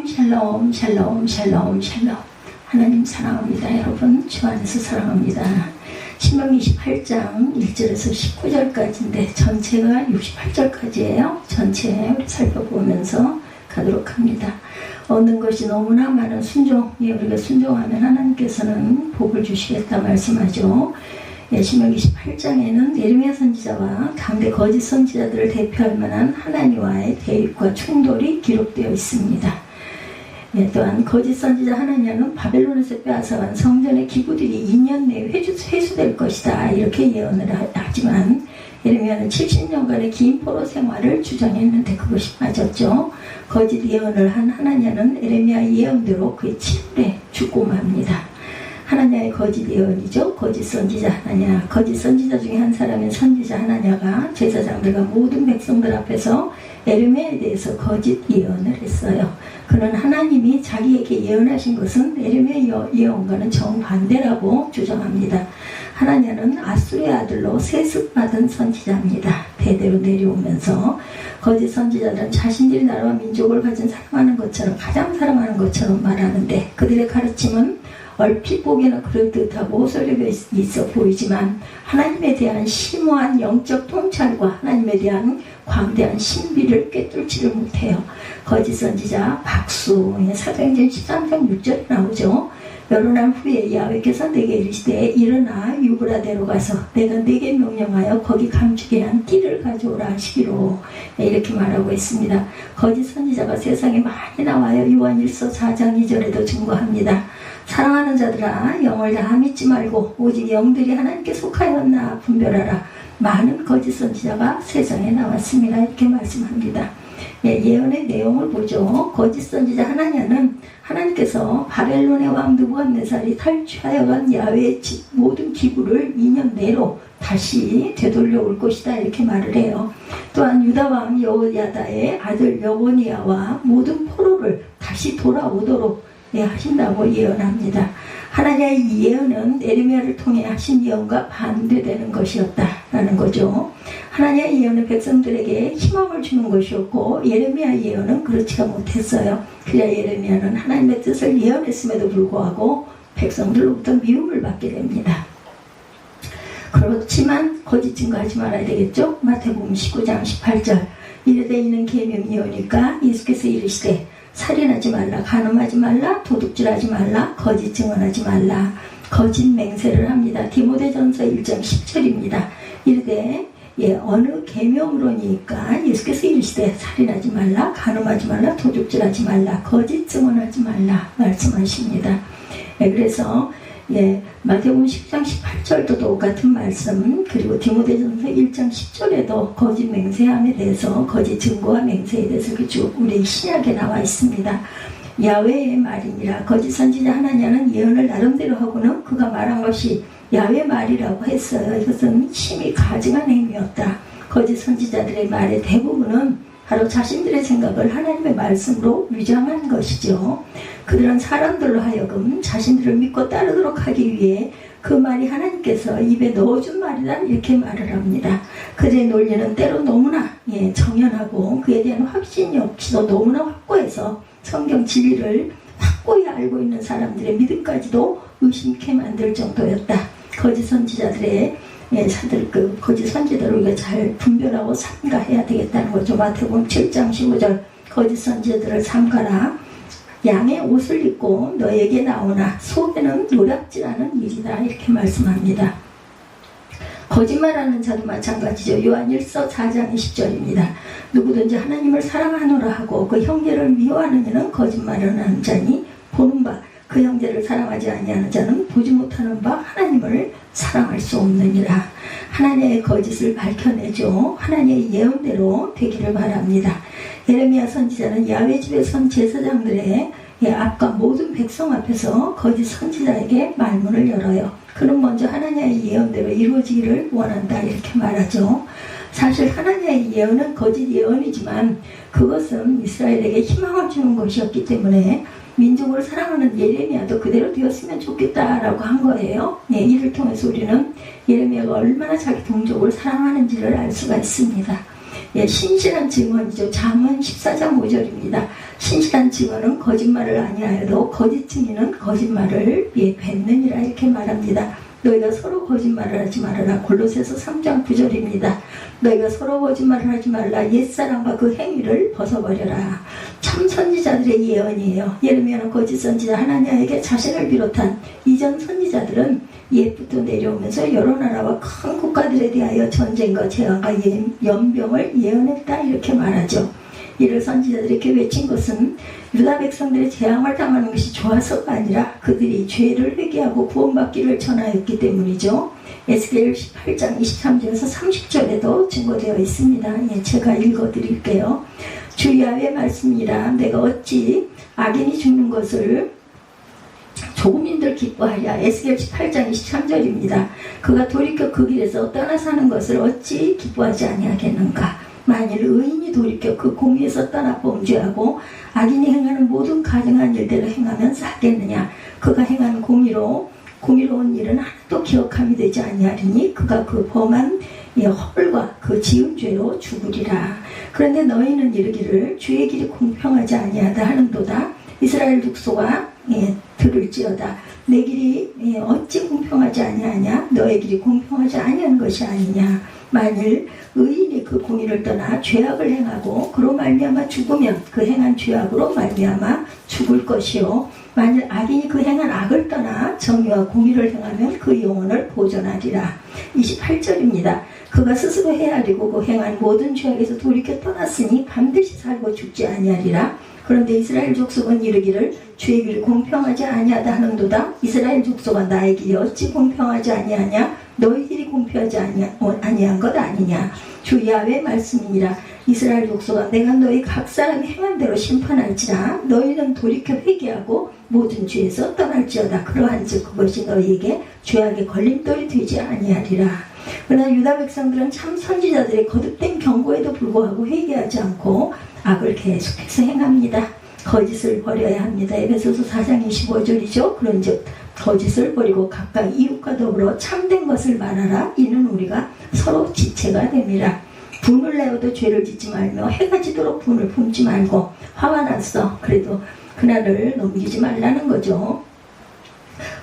샬롬 샬롬 샬롬 샬롬 샬롬. 하나님 사랑합니다. 여러분 주 안에서 사랑합니다. 신명기 28장 1절에서 19절까지인데 전체가 68절까지예요. 전체 살펴보면서 가도록 합니다. 얻는 것이 너무나 많은 순종, 우리가 순종하면 하나님께서는 복을 주시겠다 말씀하죠. 신명기 18장에는 예레미야 선지자와 당대 거짓 선지자들을 대표할 만한 하나님과의 대립과 충돌이 기록되어 있습니다. 또한 거짓 선지자 하나냐는 바벨론에서 빼앗아간 성전의 기구들이 2년 내에 회수될 것이다 이렇게 예언을 하지만 예레미야는 70년간의 긴 포로 생활을 주장했는데 그것이 맞았죠. 거짓 예언을 한 하나냐는 예레미야 예언대로 그의 침울에 죽고 맙니다. 하나냐의 거짓 예언이죠. 거짓 선지자 하나냐. 거짓 선지자 중에 한 사람인 선지자 하나냐가 제사장들과 모든 백성들 앞에서 예레미야에 대해서 거짓 예언을 했어요. 그는 하나님이 자기에게 예언하신 것은 예레미야 예언과는 정반대라고 주장합니다. 하나냐는 아수르의 아들로 세습받은 선지자입니다. 대대로 내려오면서 거짓 선지자들은 자신들이 나라와 민족을 가진 사랑하는 것처럼 가장 사랑하는 것처럼 말하는데 그들의 가르침은 얼핏 보기에는 그럴듯하고 호소력이 있어 보이지만 하나님에 대한 심오한 영적 통찰과 하나님에 대한 광대한 신비를 꿰뚫지를 못해요. 거짓 선지자 박수, 사도행전 13장 6절에 나오죠. 여러 날 후에 야훼께서 내게 이르시되 일어나 유브라데로 가서 내가 내게 명령하여 거기 감추게 한 띠를 가져오라 하시기로 이렇게 말하고 있습니다. 거짓 선지자가 세상에 많이 나와요. 요한일서 4장 2절에도 증거합니다. 사랑하는 자들아 영을 다 믿지 말고 오직 영들이 하나님께 속하였나 분별하라. 많은 거짓 선지자가 세상에 나왔습니다. 이렇게 말씀합니다. 예언의 내용을 보죠. 거짓 선지자 하나냐는 하나님께서 바벨론의 왕 느부갓네살이 탈취하여 간 야훼의 모든 기구를 2년 내로 다시 되돌려 올 것이다 이렇게 말을 해요. 또한 유다 왕 여호야다의 아들 여고니아와 모든 포로를 다시 돌아오도록 하신다고 예언합니다. 하나님의 이 예언은 예레미야를 통해 하신 예언과 반대되는 것이었다라는 거죠. 하나님의 예언은 백성들에게 희망을 주는 것이었고 예레미야 예언은 그렇지가 못했어요. 그래야 예레미야는 하나님의 뜻을 예언했음에도 불구하고 백성들로부터 미움을 받게 됩니다. 그렇지만 거짓 증거하지 말아야 되겠죠. 마태복음 19장 18절 이르되 이는 계명이 오니까 예수께서 이르시되 살인하지 말라, 간음하지 말라, 도둑질하지 말라, 거짓 증언하지 말라, 거짓 맹세를 합니다. 디모데전서 1장 10절입니다. 이르되 어느 계명으로니까 예수께서 이르시되 살인하지 말라, 간음하지 말라, 도둑질하지 말라, 거짓 증언하지 말라 말씀하십니다. 그래서 마태복음 10장 18절도 똑같은 말씀, 그리고 디모데전서 1장 10절에도 거짓 맹세함에 대해서 거짓 증거와 맹세에 대해서 쭉 우리 신약에 나와 있습니다. 야훼의 말이니라. 거짓 선지자 하나냐는 예언을 나름대로 하고는 그가 말한 것이 야훼 말이라고 했어요. 이것은 심히 가증한 행위였다. 거짓 선지자들의 말의 대부분은 바로 자신들의 생각을 하나님의 말씀으로 위장한 것이죠. 그들은 사람들로 하여금 자신들을 믿고 따르도록 하기 위해 그 말이 하나님께서 입에 넣어준 말이다 이렇게 말을 합니다. 그들의 논리는 때로 너무나 정연하고 그에 대한 확신 역시도 너무나 확고해서 성경 진리를 확고히 알고 있는 사람들의 믿음까지도 의심케 만들 정도였다. 거짓 선지자들의 거짓 선지자를 우리가 잘 분별하고 삼가해야 되겠다는 거죠. 마태복음 7장 15절 거짓 선지자들을 삼가라. 양의 옷을 입고 너에게 나오나 속에는 노략질하는 일이다 이렇게 말씀합니다. 거짓말하는 자도 마찬가지죠. 요한일서 4장 20절입니다. 누구든지 하나님을 사랑하노라 하고 그 형제를 미워하는 이는 거짓말을 하는 자니 보는 바 그 형제를 사랑하지 아니하는 자는 보지 못하는 바 하나님을 사랑할 수 없느니라. 하나님의 거짓을 밝혀내죠. 하나님의 예언대로 되기를 바랍니다. 예레미야 선지자는 야훼 집에 선 제사장들의 앞과 모든 백성 앞에서 거짓 선지자에게 말문을 열어요. 그는 먼저 하나님의 예언대로 이루어지기를 원한다 이렇게 말하죠. 사실 하나님의 예언은 거짓 예언이지만 그것은 이스라엘에게 희망을 주는 것이었기 때문에 민족을 사랑하는 예레미야도 그대로 되었으면 좋겠다라고 한 거예요. 이를 통해서 우리는 예레미야가 얼마나 자기 동족을 사랑하는지를 알 수가 있습니다. 예, 신실한 증언이죠. 잠언 14장 5절입니다. 신실한 증언은 거짓말을 아니하여도 거짓 증인은 거짓말을 뱉느니라 이렇게 말합니다. 너희가 서로 거짓말을 하지 말아라. 골로새서 3장 9절입니다. 너희가 서로 거짓말을 하지 말라. 옛사람과 그 행위를 벗어버려라. 참 선지자들의 예언이에요. 예레미야는 거짓 선지자 하나냐에게 자신을 비롯한 이전 선지자들은 옛부터 내려오면서 여러 나라와 큰 국가들에 대하여 전쟁과 재앙과 연병을 예언했다 이렇게 말하죠. 이를 선지자들에게 외친 것은 유다 백성들의 재앙을 당하는 것이 좋아서가 아니라 그들이 죄를 회개하고 구원받기를 전하였기 때문이죠. 에스겔 18장 23절에서 30절에도 증거되어 있습니다. 예, 제가 읽어드릴게요. 주 야훼의 말씀이라 내가 어찌 악인이 죽는 것을 조금인들 기뻐하랴. 에스겔 18장 23절입니다. 그가 돌이켜 그 길에서 떠나 사는 것을 어찌 기뻐하지 아니하겠는가. 만일 의인이 돌이켜 그 공의에서 떠나 범죄하고 악인이 행하는 모든 가증한 일대로 행하면 사겠느냐. 그가 행한 공의로운 일은 하나도 기억함이 되지 아니하리니 그가 그 범한 허물과 그 지은 죄로 죽으리라. 그런데 너희는 이르기를 주의 길이 공평하지 아니하다 하는도다. 이스라엘 족속아 들을지어다. 내 길이 어찌 공평하지 아니하냐. 너의 길이 공평하지 아니한 것이 아니냐. 만일 의인이 그 공의를 떠나 죄악을 행하고 그로 말미암아 죽으면 그 행한 죄악으로 말미암아 죽을 것이요. 만일 악인이 그 행한 악을 떠나 정의와 공의를 행하면 그 영혼을 보존하리라. 28절입니다. 그가 스스로 헤아리고 그 행한 모든 죄악에서 돌이켜 떠났으니 반드시 살고 죽지 아니하리라. 그런데 이스라엘 족속은 이르기를 주의 길이 공평하지 아니하다 하는도다. 이스라엘 족속아 나의 길이 어찌 공평하지 아니하냐. 너희 길이 공평하지 아니한 것 아니냐. 주 야훼의 말씀이니라. 이스라엘 족속아 내가 너희 각 사람이 행한 대로 심판할지라. 너희는 돌이켜 회개하고 모든 죄에서 떠날지어다. 그러한즉 그것이 너희에게 죄악의 걸림돌이 되지 아니하리라. 그러나 유다 백성들은 참 선지자들의 거듭된 경고에도 불구하고 회개하지 않고 악을 계속해서 행합니다. 거짓을 버려야 합니다. 에베소서 4장 25절이죠. 그런즉 거짓을 버리고 각각 이웃과 더불어 참된 것을 말하라. 이는 우리가 서로 지체가 됨이라. 분을 내어도 죄를 짓지 말며 해가 지도록 분을 품지 말고 화가 났어. 그래도 그날을 넘기지 말라는 거죠.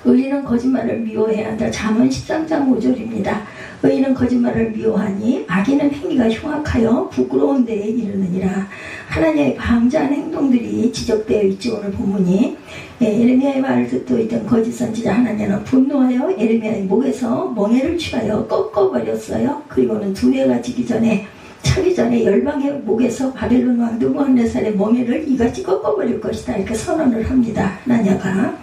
의인은 거짓말을 미워해야 한다. 잠언 13장 5절입니다. 의인은 거짓말을 미워하니 악인은 행위가 흉악하여 부끄러운 데에 이르느니라. 하나님의 방자한 행동들이 지적되어 있지. 오늘 본문이 예레미야의 말을 듣고 있던 거짓 선지자 하나냐는 분노하여 예레미야의 목에서 멍에를 취하여 꺾어버렸어요. 그리고는 두 해가 차기 전에 열방의 목에서 바벨론 왕 느부갓네살의 멍에를 이같이 꺾어버릴 것이다 이렇게 선언을 합니다. 하나냐가.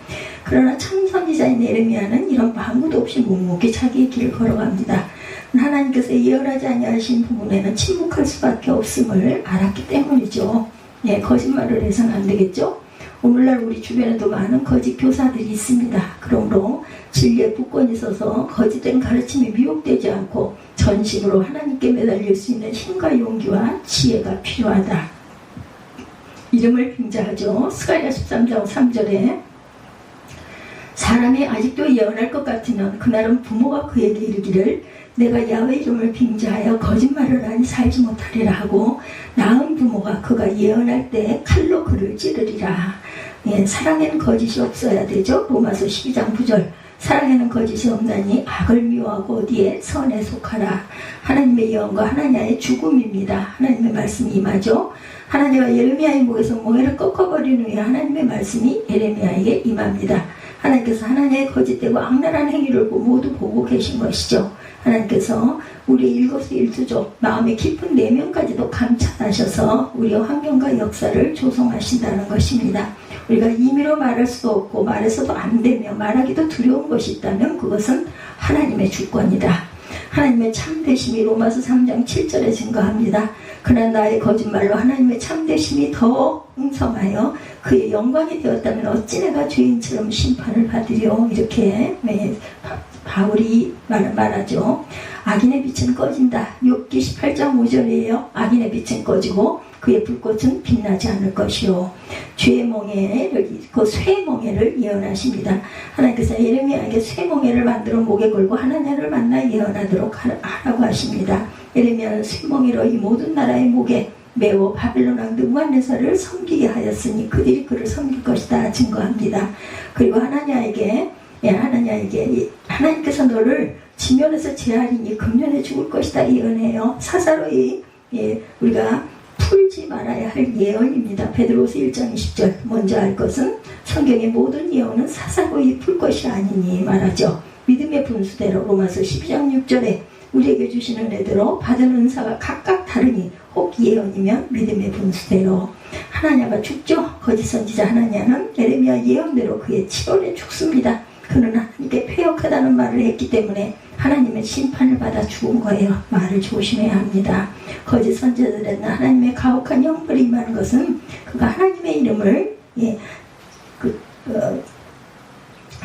그러나 참 선지자인 예레미야는 이런 방구도 없이 묵묵히 자기의 길을 걸어갑니다. 하나님께서 예언하지 아니하신 부분에는 침묵할 수밖에 없음을 알았기 때문이죠. 거짓말을 해서는 안 되겠죠. 오늘날 우리 주변에도 많은 거짓 교사들이 있습니다. 그러므로 진리에 굳건히 서서 거짓된 가르침에 미혹되지 않고 전심으로 하나님께 매달릴 수 있는 힘과 용기와 지혜가 필요하다. 이름을 빙자하죠. 스가랴 13장 3절에 사람이 아직도 예언할 것 같으면 그날은 부모가 그에게 이르기를 내가 야훼 이름을 빙자하여 거짓말을 하니 살지 못하리라 하고 낳은 부모가 그가 예언할 때 칼로 그를 찌르리라. 사랑에는 거짓이 없어야 되죠. 로마서 12장 9절 사랑에는 거짓이 없나니 악을 미워하고 어디에 선에 속하라. 하나님의 예언과 하나냐의 죽음입니다. 하나님의 말씀이 임하죠. 하나님과 예레미야의 목에서 멍에를 꺾어버린 후에 하나님의 말씀이 예레미야에게 임합니다. 하나님께서 하나님의 거짓되고 악랄한 행위를 모두 보고 계신 것이죠. 하나님께서 우리의 일거수일투족 마음의 깊은 내면까지도 감찰하셔서 우리의 환경과 역사를 조성하신다는 것입니다. 우리가 임의로 말할 수도 없고 말해서도 안 되며 말하기도 두려운 것이 있다면 그것은 하나님의 주권이다. 하나님의 참되심이 로마서 3장 7절에 증거합니다. 그러나 나의 거짓말로 하나님의 참되심이 더 흥성하여 그의 영광이 되었다면 어찌 내가 죄인처럼 심판을 받으려. 이렇게 바울이 말하죠. 악인의 빛은 꺼진다. 욥기 18장 5절이에요. 악인의 빛은 꺼지고 그의 불꽃은 빛나지 않을 것이요. 죄의 멍에를 그 쇠의 멍에를 예언하십니다. 하나님께서 예레미야에게 쇠의 멍에를 만들어 목에 걸고 하나님을 만나 예언하도록 하라고 하십니다. 예레미야는 쇠멍이로 이 모든 나라의 목에 매우 바빌론 왕 느부갓네살을 섬기게 하였으니 그들이 그를 섬길 것이다 증거합니다. 그리고 하나님에게 하나님께서 너를 지면에서 제하리니 금년에 죽을 것이다 예언해요. 사사로이 우리가 풀지 말아야 할 예언입니다. 베드로서 1장 20절 먼저 알 것은 성경의 모든 예언은 사사로이 풀 것이 아니니 말하죠. 믿음의 분수대로 로마서 12장 6절에 우리에게 주시는 은혜대로 받은 은사가 각각 다르니 혹 예언이면 믿음의 분수대로 하나냐가 죽죠. 거짓 선지자 하나냐는 예레미야 예언대로 그의 7월에 죽습니다. 그는 하나님께 패역하다는 말을 했기 때문에 하나님의 심판을 받아 죽은 거예요. 말을 조심해야 합니다. 거짓 선지자들은 하나님의 가혹한 형벌이 임하는 것은 그가 하나님의 이름을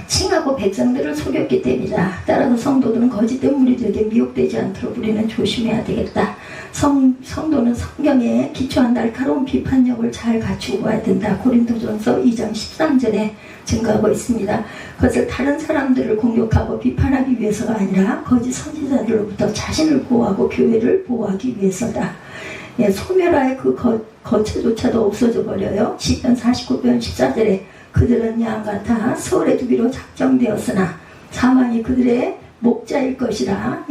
칭하고 백성들을 속였기 때문이다. 따라서 성도들은 거짓된 무리들에게 미혹되지 않도록 우리는 조심해야 되겠다. 성도는 성경에 기초한 날카로운 비판력을 잘 갖추고 가야 된다. 고린도전서 2장 13절에 증거하고 있습니다. 그것을 다른 사람들을 공격하고 비판하기 위해서가 아니라 거짓 선지자들로부터 자신을 보호하고 교회를 보호하기 위해서다. 소멸하의 그 거처조차도 없어져 버려요. 시편 49편 14절에 그들은 양 같아 서울에 두기로 작정되었으나 사망이 그들의 목자일 것이라.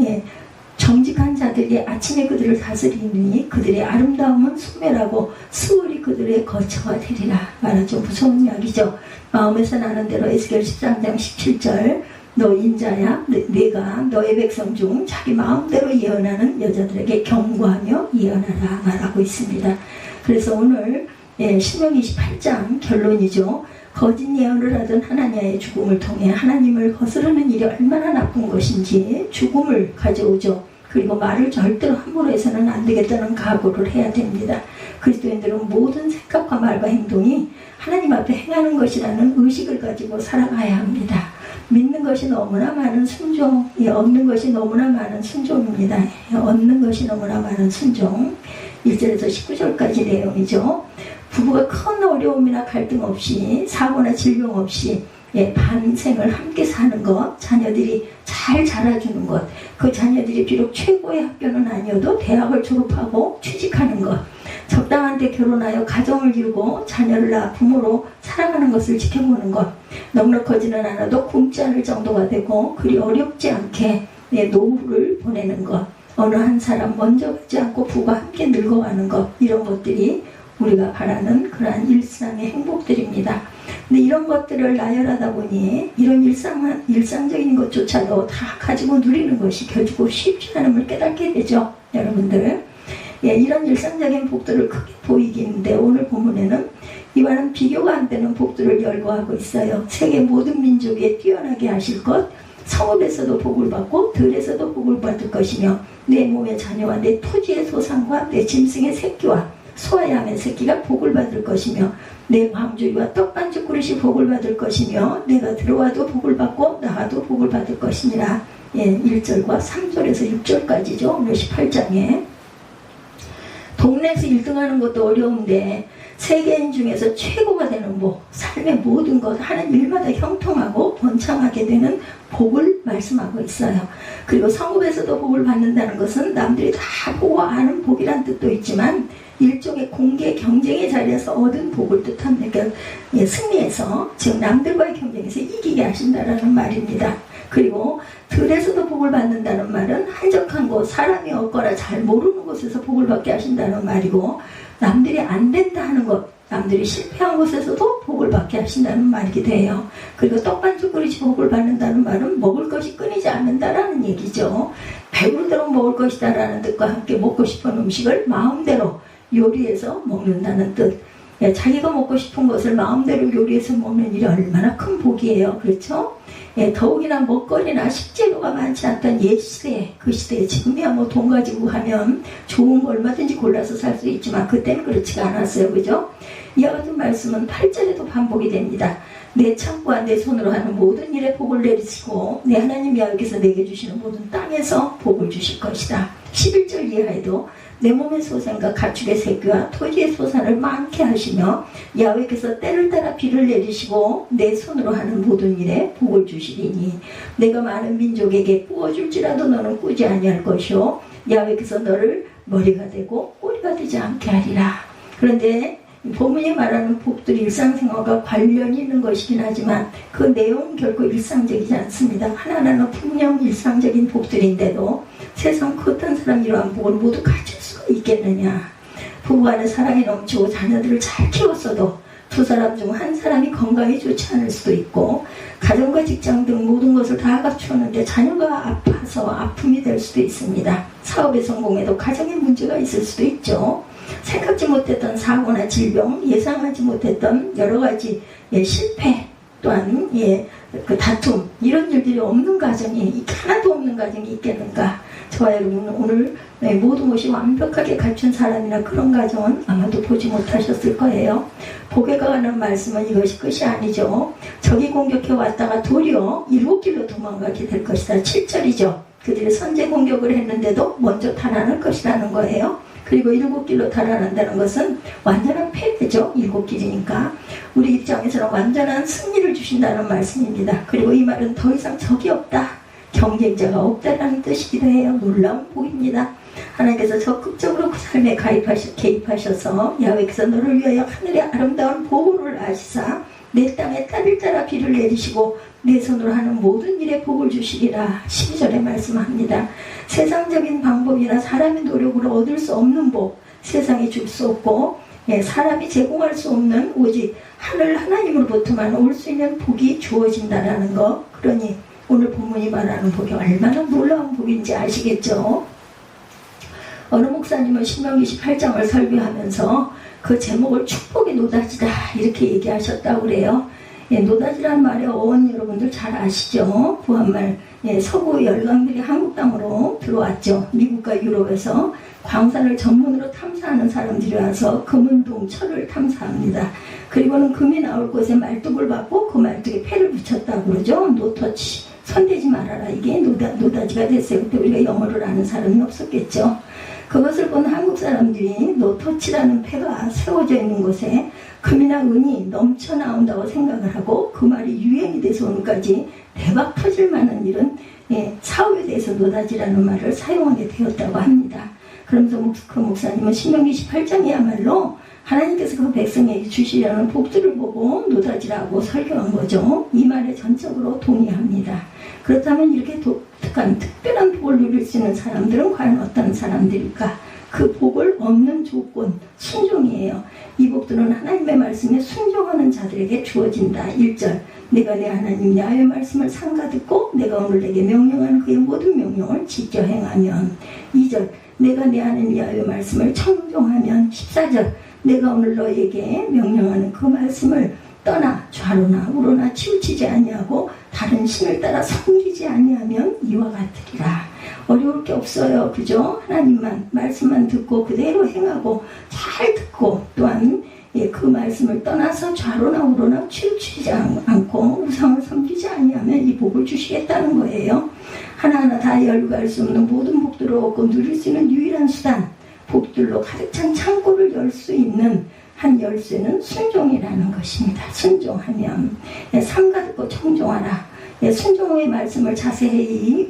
정직한 자들이 아침에 그들을 다스리니 그들의 아름다움은 소멸하고 수월이 그들의 거처가 되리라. 말하죠. 무서운 이야기죠. 마음에서 나는 대로 에스겔 13장 17절 너 인자야 네가 너의 백성 중 자기 마음대로 예언하는 여자들에게 경고하며 예언하라 말하고 있습니다. 그래서 오늘 신명기 28장 결론이죠. 거짓 예언을 하던 하나냐의 죽음을 통해 하나님을 거스르는 일이 얼마나 나쁜 것인지 죽음을 가져오죠. 그리고 말을 절대로 함부로 해서는 안 되겠다는 각오를 해야 됩니다. 그리스도인들은 모든 생각과 말과 행동이 하나님 앞에 행하는 것이라는 의식을 가지고 살아가야 합니다. 믿는 것이 너무나 많은 순종, 얻는 것이 너무나 많은 순종입니다. 얻는 것이 너무나 많은 순종. 1절에서 19절까지 내용이죠. 부부가 큰 어려움이나 갈등 없이 사고나 질병 없이 반생을 함께 사는 것, 자녀들이 잘 자라주는 것, 그 자녀들이 비록 최고의 학교는 아니어도 대학을 졸업하고 취직하는 것, 적당한 때 결혼하여 가정을 이루고 자녀를 낳아 부모로 사랑하는 것을 지켜보는 것, 넉넉하지는 않아도 굶지 않을 정도가 되고 그리 어렵지 않게 노후를 보내는 것, 어느 한 사람 먼저 가지 않고 부부가 함께 늙어가는 것, 이런 것들이 우리가 바라는 그러한 일상의 행복들입니다. 근데 이런 것들을 나열하다 보니 이런 일상적인 것조차도 다 가지고 누리는 것이 결국 쉽지 않음을 깨닫게 되죠. 여러분들. 이런 일상적인 복들을 크게 보이기는데 오늘 본문에는 이와는 비교가 안 되는 복들을 열거하고 있어요. 세계 모든 민족에 뛰어나게 하실 것, 성읍에서도 복을 받고 들에서도 복을 받을 것이며 내 몸의 자녀와 내 토지의 소산과 내 짐승의 새끼와 소와 양의 새끼가 복을 받을 것이며 내 광주리와 떡반죽 그릇이 복을 받을 것이며 내가 들어와도 복을 받고 나가도 복을 받을 것이니라. 1절과 3절에서 6절까지죠. 오늘 18장에 동네에서 1등하는 것도 어려운데 세계인 중에서 최고가 되는 복, 삶의 모든 것 하는 일마다 형통하고 번창하게 되는 복을 말씀하고 있어요. 그리고 성읍에서도 복을 받는다는 것은 남들이 다 보고 아는 복이란 뜻도 있지만 일종의 공개 경쟁의 자리에서 얻은 복을 뜻합니다. 그러니까 승리해서, 즉 남들과의 경쟁에서 이기게 하신다라는 말입니다. 그리고 들에서도 복을 받는다는 말은 한적한 곳, 사람이 없거나 잘 모르는 곳에서 복을 받게 하신다는 말이고, 남들이 안 된다 하는 곳, 남들이 실패한 곳에서도 복을 받게 하신다는 말이기도 해요. 그리고 떡반죽 그릇이 복을 받는다는 말은 먹을 것이 끊이지 않는다라는 얘기죠. 배부르도록 먹을 것이다라는 뜻과 함께 먹고 싶은 음식을 마음대로 요리해서 먹는다는 뜻. 자기가 먹고 싶은 것을 마음대로 요리해서 먹는 일이 얼마나 큰 복이에요. 그렇죠? 더욱이나 먹거리나 식재료가 많지 않던 옛 시대에, 그 시대에 지금이야 뭐 돈 가지고 가면 좋은 거 얼마든지 골라서 살 수 있지만 그때는 그렇지가 않았어요. 그죠? 이와 같은 말씀은 8절에도 반복이 됩니다. 내 창과 내 손으로 하는 모든 일에 복을 내리시고 내 하나님 여호와께서 내게 주시는 모든 땅에서 복을 주실 것이다. 11절 이하에도 내 몸의 소산과 가축의 새끼와 토지의 소산을 많게 하시며 야훼께서 때를 따라 비를 내리시고 내 손으로 하는 모든 일에 복을 주시리니 내가 많은 민족에게 꾸어줄지라도 너는 꾸지 아니할 것이요 야훼께서 너를 머리가 되고 꼬리가 되지 않게 하리라. 그런데 본문이 말하는 복들이 일상생활과 관련이 있는 것이긴 하지만 그 내용은 결코 일상적이지 않습니다. 하나하나 분명 일상적인 복들인데도 세상 그 어떤 사람이 이러한 복을 모두 가질 수가 있겠느냐. 부부간의 사랑이 넘치고 자녀들을 잘 키웠어도 두 사람 중 한 사람이 건강이 좋지 않을 수도 있고, 가정과 직장 등 모든 것을 다 갖추었는데 자녀가 아파서 아픔이 될 수도 있습니다. 사업에 성공해도 가정에 문제가 있을 수도 있죠. 생각지 못했던 사고나 질병, 예상하지 못했던 여러 가지 실패, 또한 그 다툼, 이런 일들이 없는 가정이, 하나도 없는 가정이 있겠는가. 저와 여러분은 오늘 모든 것이 완벽하게 갖춘 사람이나 그런 가정은 아마도 보지 못하셨을 거예요. 복에 관한 말씀은 이것이 끝이 아니죠. 적이 공격해 왔다가 도리어 일곱 길로 도망가게 될 것이다. 7절이죠. 그들이 선제 공격을 했는데도 먼저 달아날 것이라는 거예요. 그리고 일곱 길로 달아난다는 것은 완전한 패배죠. 일곱 길이니까. 우리 입장에서는 완전한 승리를 주신다는 말씀입니다. 그리고 이 말은 더 이상 적이 없다, 경쟁자가 없다라는 뜻이기도 해요. 놀라운 복입니다. 하나님께서 적극적으로 그 삶에 개입하셔서 야훼께서 너를 위하여 하늘의 아름다운 보호를 아시사 내 땅에 딸을 따라 비를 내리시고 내 손으로 하는 모든 일에 복을 주시리라. 12절에 말씀합니다. 세상적인 방법이나 사람의 노력으로 얻을 수 없는 복, 세상에 줄 수 없고 사람이 제공할 수 없는 오직 하늘 하나님으로부터만 올 수 있는 복이 주어진다라는 것. 그러니 오늘 본문이 말하는 복이 얼마나 놀라운 복인지 아시겠죠? 어느 목사님은 신명기 18장을 설교하면서 그 제목을 축복의 노다지다 이렇게 얘기하셨다고 그래요. 노다지라는 말의 어원 여러분들 잘 아시죠? 구한말 서구 열강들이 한국 땅으로 들어왔죠. 미국과 유럽에서 광산을 전문으로 탐사하는 사람들이 와서 금은동 철을 탐사합니다. 그리고는 금이 나올 곳에 말뚝을 받고 그 말뚝에 패를 붙였다고 그러죠. 노터치, 손대지 말아라. 이게 노다지가 됐어요. 그때 우리가 영어를 아는 사람이 없었겠죠. 그것을 본 한국 사람들이 노터치라는 패가 세워져 있는 곳에 금이나 은이 넘쳐나온다고 생각을 하고 그 말이 유행이 돼서 오늘까지 대박 터질 만한 일은 사업에 대해서 노다지라는 말을 사용하게 되었다고 합니다. 그러면서 그 목사님은 신명기 18장이야말로 하나님께서 그 백성에게 주시려는 복들을 보고 노다지라고 설교한 거죠. 이 말에 전적으로 동의합니다. 그렇다면 이렇게 독특한 특별한 복을 누릴 수 있는 사람들은 과연 어떤 사람들일까? 그 복을 얻는 조건, 순종이에요. 이 복들은 하나님의 말씀에 순종하는 자들에게 주어진다. 1절, 내가 내 하나님 야훼의 말씀을 삼가 듣고 내가 오늘 내게 명령하는 그의 모든 명령을 지켜 행하면. 2절, 내가 내 하나님 야훼의 말씀을 청종하면. 14절, 내가 오늘 너에게 명령하는 그 말씀을 떠나 좌로나 우로나 치우치지 아니하고 다른 신을 따라 섬기지 아니하면 이와 같으리라. 어려울 게 없어요. 그죠? 하나님만 말씀만 듣고 그대로 행하고 잘 듣고 또한 그 말씀을 떠나서 좌로나 우로나 치우치지 않고 우상을 섬기지 아니하면 이 복을 주시겠다는 거예요. 하나하나 다 열거할 수 없는 모든 복들을 얻고 누릴 수 있는 유일한 수단, 복들로 가득 찬 창고를 열 수 있는 한 열쇠는 순종이라는 것입니다. 순종하면 삼가 듣고 청종하라. 순종의 말씀을 자세히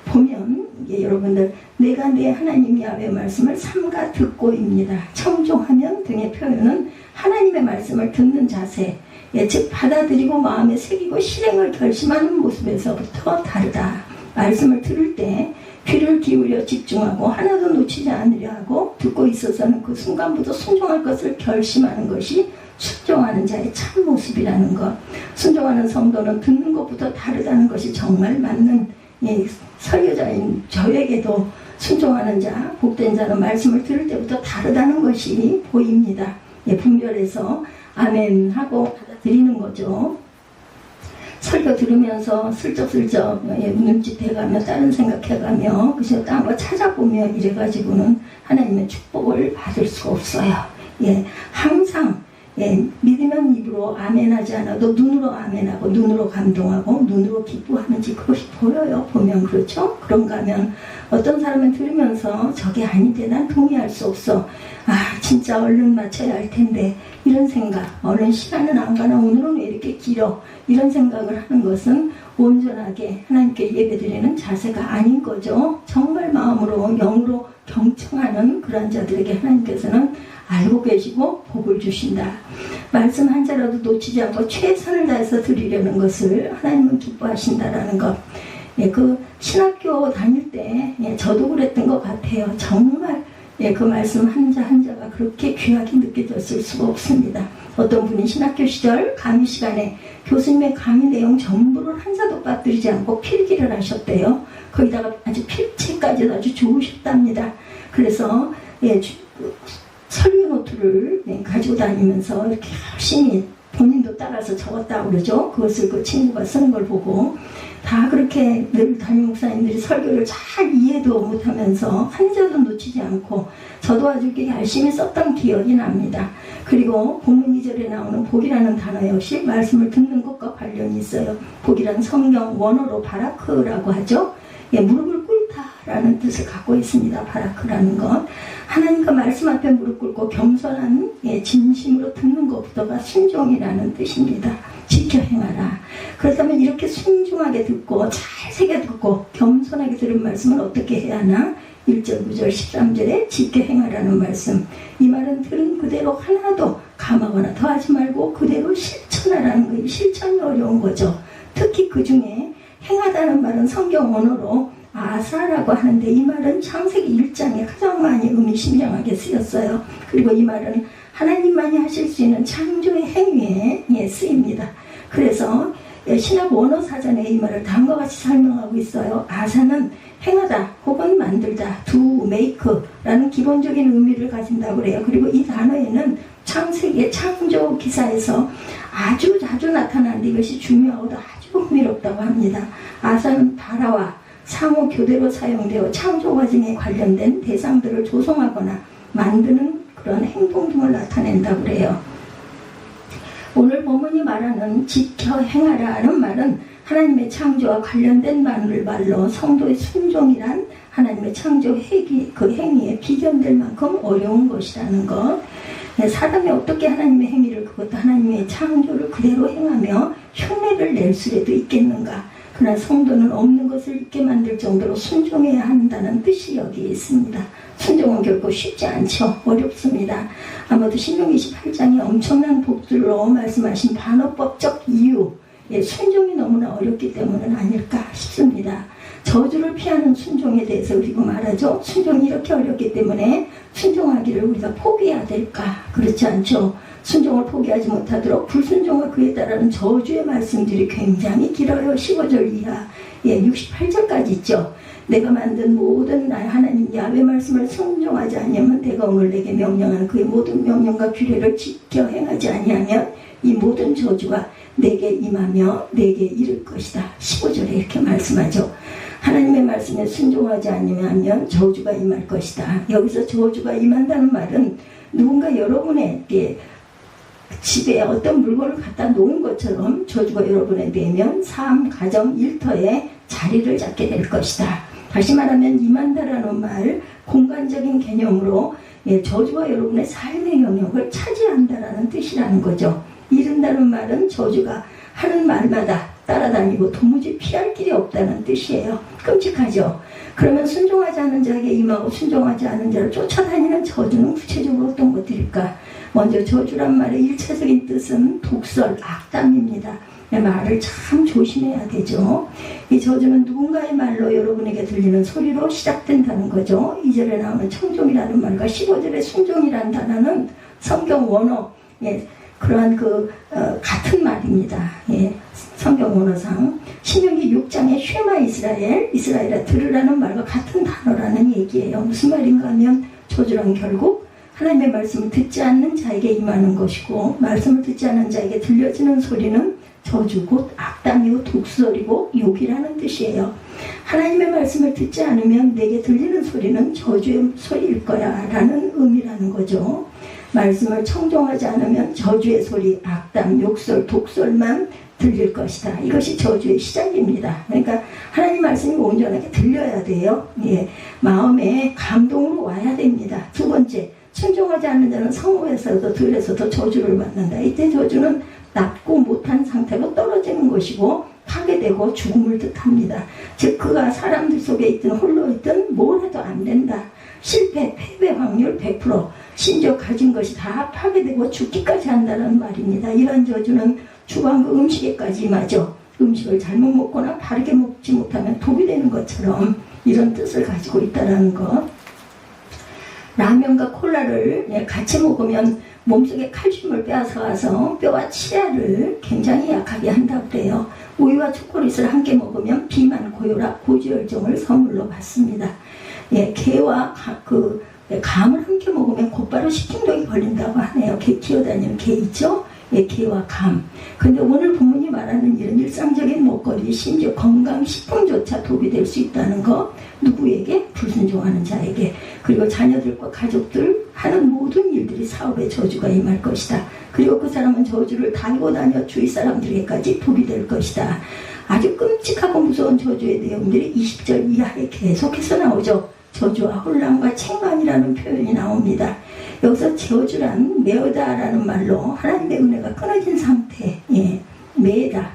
보면 여러분들 내가 내 하나님 야훼의 말씀을 삼가 듣고입니다. 청종하면 등의 표현은 하나님의 말씀을 듣는 자세, 즉 받아들이고 마음에 새기고 실행을 결심하는 모습에서부터 다르다. 말씀을 들을 때 귀를 기울여 집중하고 하나도 놓치지 않으려 하고 듣고 있어서는 그 순간부터 순종할 것을 결심하는 것이 순종하는 자의 참 모습이라는 것. 순종하는 성도는 듣는 것부터 다르다는 것이 정말 맞는 설교자인 저에게도 순종하는 자, 복된 자는 말씀을 들을 때부터 다르다는 것이 보입니다. 분별해서 아멘 하고 받아들이는 거죠. 설교 들으면서 슬쩍슬쩍 눈짓해가며 다른 생각해가며 그래서 딴 거 찾아보며 이래가지고는 하나님의 축복을 받을 수가 없어요. 항상 믿으면 입으로 아멘하지 않아도 눈으로 아멘하고 눈으로 감동하고 눈으로 기뻐하는지 그것이 보여요. 보면 그렇죠? 그런가 하면 어떤 사람은 들으면서 저게 아닌데 난 동의할 수 없어. 진짜 얼른 맞춰야 할 텐데 이런 생각, 얼른 시간은 안 가나 오늘은 왜 이렇게 길어 이런 생각을 하는 것은 온전하게 하나님께 예배드리는 자세가 아닌 거죠. 정말 마음으로 영으로 경청하는 그런 자들에게 하나님께서는 알고 계시고 복을 주신다. 말씀 한 자라도 놓치지 않고 최선을 다해서 드리려는 것을 하나님은 기뻐하신다라는 것. 그 신학교 다닐 때 저도 그랬던 것 같아요. 정말 그 말씀 한 자 한 자가 그렇게 귀하게 느껴졌을 수가 없습니다. 어떤 분이 신학교 시절 강의 시간에 교수님의 강의 내용 전부를 한 자도 빠뜨리지 않고 필기를 하셨대요. 거기다가 아주 필체까지도 아주 좋으셨답니다. 그래서 설교 노트를 가지고 다니면서 이렇게 열심히 본인도 따라서 적었다고 그러죠. 그것을 그 친구가 쓰는 걸 보고 다 그렇게 늘 담임 목사님들이 설교를 잘 이해도 못하면서 한 자도 놓치지 않고 저도 아주 이렇게 열심히 썼던 기억이 납니다. 그리고 본문 2절에 나오는 복이라는 단어 역시 말씀을 듣는 것과 관련이 있어요. 복이란 성경 원어로 바라크라고 하죠. 무릎을 꿇다라는 뜻을 갖고 있습니다. 바라크라는 것. 하나님과 말씀 앞에 무릎 꿇고 겸손한 진심으로 듣는 것부터가 순종이라는 뜻입니다. 지켜 행하라. 그렇다면 이렇게 순종하게 듣고 잘 새겨 듣고 겸손하게 들은 말씀을 어떻게 해야 하나? 1절, 9절, 13절에 지켜 행하라는 말씀. 이 말은 들은 그대로 하나도 감하거나 더하지 말고 그대로 실천하라는 거예요. 실천이 어려운 거죠. 특히 그 중에 행하다는 말은 성경 언어로 아사라고 하는데 이 말은 창세기 1장에 가장 많이 의미심장하게 쓰였어요. 그리고 이 말은 하나님만이 하실 수 있는 창조의 행위에 쓰입니다. 그래서 신약 원어 사전에 이 말을 다음과 같이 설명하고 있어요. 아사는 행하다 혹은 만들다, do, make라는 기본적인 의미를 가진다고 그래요. 그리고 이 단어에는 창세기의 창조 기사에서 아주 자주 나타나는데 이것이 중요하고도 아주 흥미롭다고 합니다. 아사는 바라와 상호 교대로 사용되어 창조 과정에 관련된 대상들을 조성하거나 만드는 그런 행동 등을 나타낸다고 그래요. 오늘 본문이 말하는 지켜 행하라는 말은 하나님의 창조와 관련된 말로 성도의 순종이란 하나님의 창조 그 행위에 비견될 만큼 어려운 것이라는 것. 사람이 어떻게 하나님의 행위를 그것도 하나님의 창조를 그대로 행하며 흉내를 낼 수라도 있겠는가. 그러나 성도는 없는 것을 있게 만들 정도로 순종해야 한다는 뜻이 여기에 있습니다. 순종은 결코 쉽지 않죠. 어렵습니다. 아마도 신명기 28장에 엄청난 복들로 말씀하신 반어법적 이유, 순종이 너무나 어렵기 때문은 아닐까 싶습니다. 저주를 피하는 순종에 대해서 그리고 말하죠. 순종이 이렇게 어렵기 때문에 순종하기를 우리가 포기해야 될까? 그렇지 않죠. 순종을 포기하지 못하도록 불순종과 그에 따르는 저주의 말씀들이 굉장히 길어요. 15절 이하 68절까지 있죠. 내가 만든 모든 나의 하나님 야훼 말씀을 순종하지 아니하면 내가 오늘 내게 명령한 그의 모든 명령과 규례를 지켜 행하지 아니하면 이 모든 저주가 내게 임하며 내게 이를 것이다. 15절에 이렇게 말씀하죠. 하나님의 말씀에 순종하지 않으면 저주가 임할 것이다. 여기서 저주가 임한다는 말은 누군가 여러분의 집에 어떤 물건을 갖다 놓은 것처럼 저주가 여러분의 내면, 삶, 가정, 일터에 자리를 잡게 될 것이다. 다시 말하면 임한다라는 말, 공간적인 개념으로 저주가 여러분의 삶의 영역을 차지한다라는 뜻이라는 거죠. 이른다는 말은 저주가 하는 말마다 따라다니고 도무지 피할 길이 없다는 뜻이에요. 끔찍하죠. 그러면 순종하지 않은 자에게 임하고 순종하지 않은 자를 쫓아다니는 저주는 구체적으로 어떤 것들일까? 먼저 저주란 말의 일차적인 뜻은 독설, 악담입니다. 말을 참 조심해야 되죠. 이 저주는 누군가의 말로 여러분에게 들리는 소리로 시작된다는 거죠. 2절에 나오는 청종이라는 말과 15절의 순종이라는 단어는 성경 원어 그러한 같은 말입니다. 성경 원어상 신명기 6장의 쉐마 이스라엘아 들으라는 말과 같은 단어라는 얘기예요. 무슨 말인가 하면 저주란 결국 하나님의 말씀을 듣지 않는 자에게 임하는 것이고 말씀을 듣지 않는 자에게 들려지는 소리는 저주 곧 악담이고 독설이고 욕이라는 뜻이에요. 하나님의 말씀을 듣지 않으면 내게 들리는 소리는 저주의 소리일 거야 라는 의미라는 거죠. 말씀을 청종하지 않으면 저주의 소리, 악담, 욕설, 독설만 들릴 것이다. 이것이 저주의 시작입니다. 그러니까 하나님 말씀이 온전하게 들려야 돼요. 마음에 감동으로 와야 됩니다. 두 번째, 순종하지 않는 자는 성읍에서도 들에서도 저주를 받는다. 이때 저주는 낮고 못한 상태로 떨어지는 것이고 파괴 파괴되고 죽음을 뜻합니다. 즉 그가 사람들 속에 있든 홀로 있든 뭘 해도 안 된다. 실패, 패배 확률 100%, 심지어 가진 것이 다 파괴되고 죽기까지 한다는 말입니다. 이런 저주는 주방과 음식에까지 임하죠. 음식을 잘못 먹거나 바르게 먹지 못하면 독이 되는 것처럼 이런 뜻을 가지고 있다는 것. 라면과 콜라를 같이 먹으면 몸속에 칼슘을 빼앗아가서 뼈와 치아를 굉장히 약하게 한다고 그래요. 우유와 초콜릿을 함께 먹으면 비만, 고혈압, 고지혈증을 선물로 받습니다. 개와 감을 함께 먹으면 곧바로 식중독이 걸린다고 하네요. 개 키워다니는 개 있죠? 개와 감. 근데 오늘 본문이 말하는 이런 일상적인 먹거리, 심지어 건강식품조차 독이 될 수 있다는 거. 누구에게? 불순종하는 자에게. 그리고 자녀들과 가족들 하는 모든 일들이 사업에 저주가 임할 것이다. 그리고 그 사람은 저주를 달고 다녀 주위 사람들에게까지 독이 될 것이다. 아주 끔찍하고 무서운 저주의 내용들이 20절 이하에 계속해서 나오죠. 저주와 혼란과 책망이라는 표현이 나옵니다. 여기서 저주란 매어다라는 말로 하나님의 은혜가 끊어진 상태, 매다.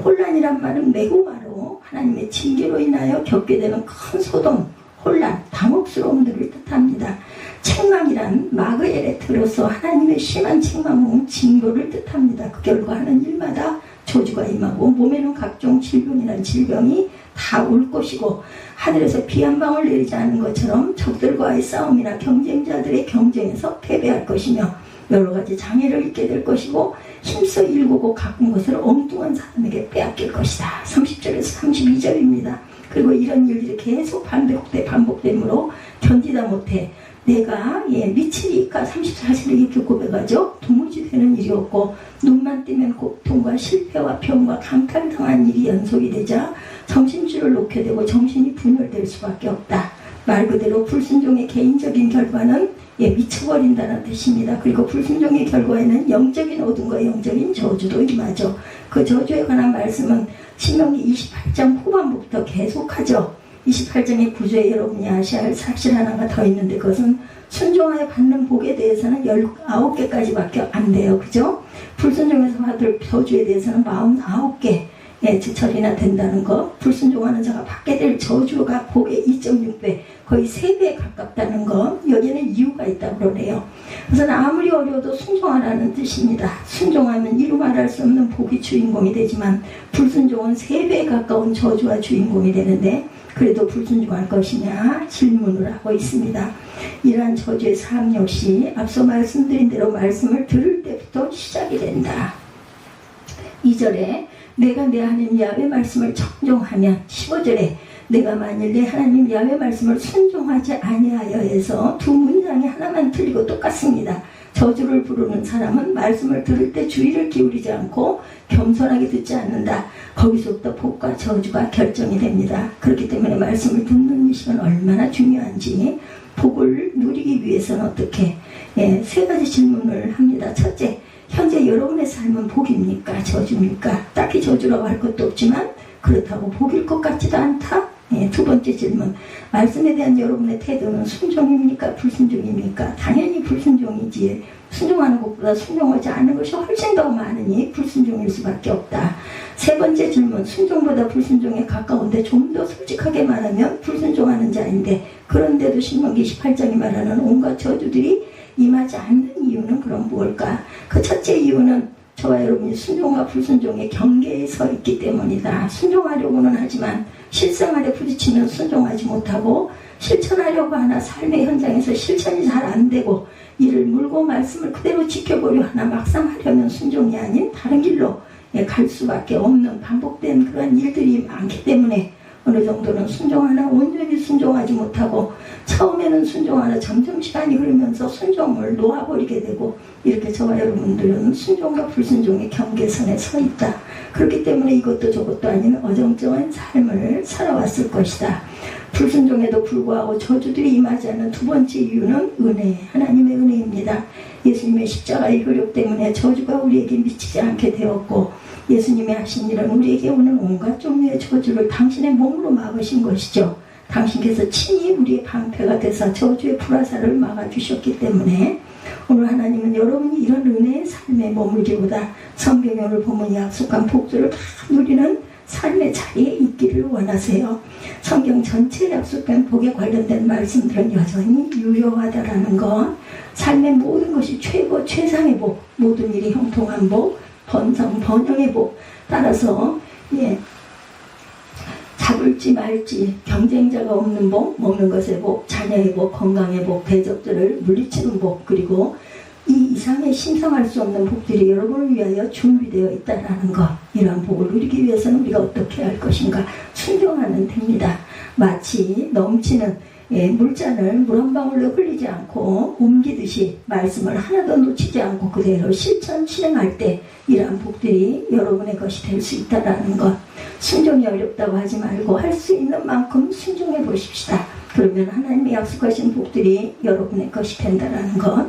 혼란이란 말은 매고마로 하나님의 징계로 인하여 겪게 되는 큰 소동, 혼란, 당혹스러움들을 뜻합니다. 책망이란 마그에레트로서 하나님의 심한 책망은 징조를 뜻합니다. 그 결과 하는 일마다 저주가 임하고 몸에는 각종 질병이란 질병이 다 올 것이고 하늘에서 비 한 방울 내리지 않은 것처럼 적들과의 싸움이나 경쟁자들의 경쟁에서 패배할 것이며 여러 가지 장애를 입게 될 것이고 힘써 일구고 가꾼 것을 엉뚱한 사람에게 빼앗길 것이다. 30절에서 32절입니다. 그리고 이런 일들이 계속 반복되므로 견디다 못해 내가 미치리까 34절에 이렇게 고백하죠. 도무지 되는 일이 없고 눈만 뜨면 고통과 실패와 병과 강탈당한 일이 연속이 되자 정신줄을 놓게 되고 정신이 분열될 수밖에 없다. 말 그대로 불순종의 개인적인 결과는 미쳐버린다는 뜻입니다. 그리고 불순종의 결과에는 영적인 어둠과 영적인 저주도 임하죠. 그 저주에 관한 말씀은 신명기 28장 후반부부터 계속하죠. 28장의 구조에 여러분이 아셔야 할 사실 하나가 더 있는데 그것은 순종하여 받는 복에 대해서는 19개까지밖에 안 돼요. 그죠? 불순종에서 받을 저주에 대해서는 49개 지철이나 된다는 거. 불순종하는 자가 받게 될 저주가 복의 2.6배, 거의 3배에 가깝다는 거. 여기는 이유가 있다고 그러네요. 그래서 아무리 어려워도 순종하라는 뜻입니다. 순종하면 이루 말할 수 없는 복이 주인공이 되지만 불순종은 3배에 가까운 저주와 주인공이 되는데 그래도 불순종할 것이냐 질문을 하고 있습니다. 이러한 저주의 삶 역시 앞서 말씀드린 대로 말씀을 들을 때부터 시작이 된다. 2절에 내가 내 하나님 야훼 말씀을 청종하면 15절에 내가 만일 내 하나님 야훼 말씀을 순종하지 아니하여에서 두 문장이 하나만 틀리고 똑같습니다. 저주를 부르는 사람은 말씀을 들을 때 주의를 기울이지 않고 겸손하게 듣지 않는다. 거기서부터 복과 저주가 결정이 됩니다. 그렇기 때문에 말씀을 듣는 것이 얼마나 중요한지 복을 누리기 위해서는 어떻게 3가지 질문을 합니다. 첫째, 현재 여러분의 삶은 복입니까? 저주입니까? 딱히 저주라고 할 것도 없지만 그렇다고 복일 것 같지도 않다? 두 번째 질문, 말씀에 대한 여러분의 태도는 순종입니까? 불순종입니까? 당연히 불순종이지. 순종하는 것보다 순종하지 않는 것이 훨씬 더 많으니 불순종일 수밖에 없다. 세 번째 질문, 순종보다 불순종에 가까운데 좀 더 솔직하게 말하면 불순종하는 자인데 그런데도 신명기 18장이 말하는 온갖 저주들이 임하지 않는 이유는 그럼 무엇일까? 그 첫째 이유는 저와 여러분이 순종과 불순종의 경계에 서 있기 때문이다. 순종하려고는 하지만 실생활에 부딪히면 순종하지 못하고 실천하려고 하나 삶의 현장에서 실천이 잘 안 되고 이를 물고 말씀을 그대로 지켜보려 하나 막상 하려면 순종이 아닌 다른 길로 갈 수밖에 없는 반복된 그런 일들이 많기 때문에 어느 정도는 순종하나 온전히 순종하지 못하고 처음에는 순종하나 점점 시간이 흐르면서 순종을 놓아버리게 되고 이렇게 저와 여러분들은 순종과 불순종의 경계선에 서 있다. 그렇기 때문에 이것도 저것도 아닌 어정쩡한 삶을 살아왔을 것이다. 불순종에도 불구하고 저주들이 임하지 않는 두 번째 이유는 은혜, 하나님의 은혜입니다. 예수님의 십자가의 효력 때문에 저주가 우리에게 미치지 않게 되었고 예수님이 하신 일은 우리에게 오는 온갖 종류의 저주를 당신의 몸으로 막으신 것이죠. 당신께서 친히 우리의 방패가 되사 저주의 불화살을 막아주셨기 때문에 오늘 하나님은 여러분이 이런 은혜의 삶에 머물기보다 성경에 오늘 보면 약속한 복들을 다 누리는 삶의 자리에 있기를 원하세요. 성경 전체에 약속된 복에 관련된 말씀들은 여전히 유효하다라는 것, 삶의 모든 것이 최고 최상의 복, 모든 일이 형통한 복, 번성 번영의 복, 따라서 잡을지 말지, 경쟁자가 없는 복, 먹는 것의 복, 자녀의 복, 건강의 복, 대적들을 물리치는 복, 그리고 이 이상의 신성할 수 없는 복들이 여러분을 위하여 준비되어 있다는 것, 이러한 복을 누리기 위해서는 우리가 어떻게 할 것인가? 순종하면 됩니다. 마치 넘치는 물잔을 물 한 방울로 흘리지 않고 옮기듯이 말씀을 하나도 놓치지 않고 그대로 실행할 때 이러한 복들이 여러분의 것이 될 수 있다는 것. 순종이 어렵다고 하지 말고 할 수 있는 만큼 순종해 보십시다. 그러면 하나님의 약속하신 복들이 여러분의 것이 된다는 것.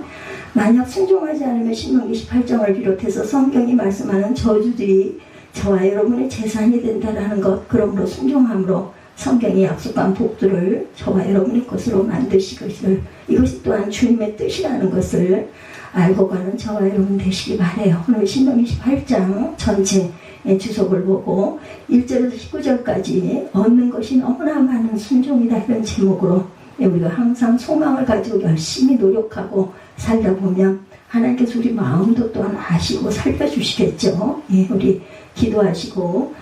만약 순종하지 않으면 신명기 18장을 비롯해서 성경이 말씀하는 저주들이 저와 여러분의 재산이 된다는 것. 그러므로 순종함으로 성경이 약속한 복들을 저와 여러분의 것으로 만드시기를, 이것이 또한 주님의 뜻이라는 것을 알고 가는 저와 여러분 되시기 바라요. 오늘 신명기 18장 전체 주석을 보고 1절에서 19절까지 얻는 것이 너무나 많은 순종이다, 이런 제목으로 우리가 항상 소망을 가지고 열심히 노력하고 살다 보면 하나님께서 우리 마음도 또한 아시고 살펴주시겠죠. 우리 기도하시고